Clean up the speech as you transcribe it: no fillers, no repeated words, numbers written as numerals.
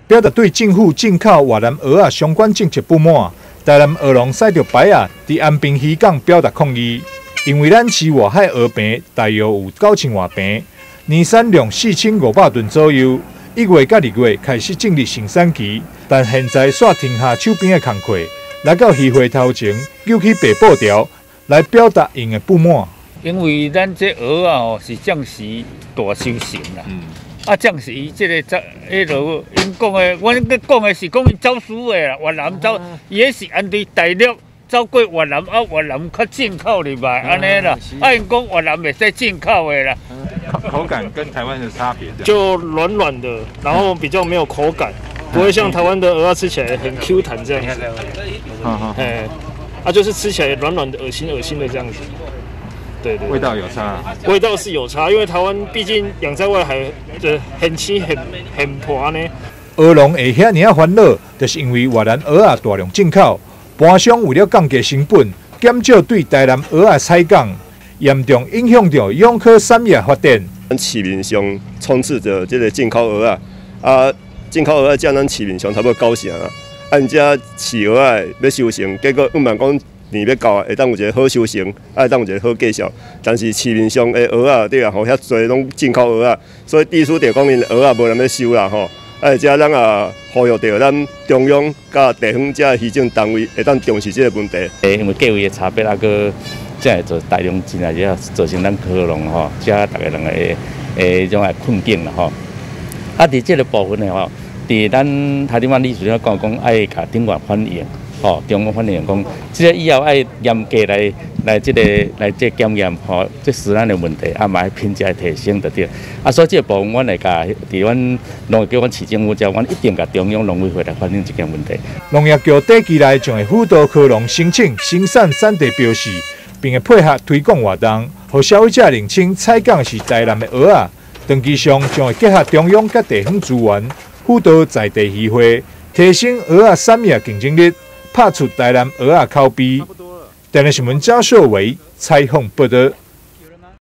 表达对政府进口越南蚵仔相关政策不满。台南蚵农驶着牌啊，伫安平渔港表达抗议，因为咱市外海蚵坪大约有9000多坪，年产量4500吨左右。1月到2月开始进入盛产期，但现在煞停下手边的工课，来到渔会头前，揪起白布条来表达因的不满。因为咱这蚵仔哦是暂时大收成啦。暂时这个因讲的，阮咧讲的是讲因走私的啦，越南走，也是按对大陆走过越南，越南较进口入来安尼啦。因讲越南袂使进口的啦。口感跟台湾的差别？就软软的，然后比较没有口感，不会像台湾的蚵仔吃起来很 Q 弹这样子。就是吃起来软软的、恶心的这样子。对，味道有差，味道是有差，因为台湾毕竟养在外海，很轻很破呢。蚵农会遐尔烦恼，就是因为越南蚵仔大量进口，盘商为了降低成本，减少对台南蚵仔采购，严重影响到永康产业发展。咱市面上充斥着这个进口蚵仔，进口蚵仔占咱市面上差不多90%啊。按遮饲蚵仔要收成，结果毋茫讲。年要到啊，会当有一个好收成，会当有一个好计数。但是市面上的蚵仔对啊，吼遐侪拢进口蚵仔，所以地主就讲因蚵仔无人要收啦吼。而且咱也呼吁到咱中央甲地方遮行政单位会当重视这个问题。因为价位的差别才会做大量进来，才造成咱蚵农吼，遮大家人的种困境啦吼。伫这个部分的吼，伫咱台顶湾理事长讲爱甲顶管反映。中央反映讲，即个以后爱严格来这检验吼，这食安的问题，嘛品质的提升就对。所以这个部分，阮会甲伫阮农业局、阮市政府遮，阮一定甲中央农委会来反映这件问题。农业局短期内将会辅导蚵农申请生产产地标示，并会配合推广活动，让消费者认清采购是台南的蚵仔。长期上将会结合中央甲地方资源，辅导在地渔会，提升蚵仔产业竞争力。拍出台南蚵仔口碑。台南新闻赵秀伟采访报道。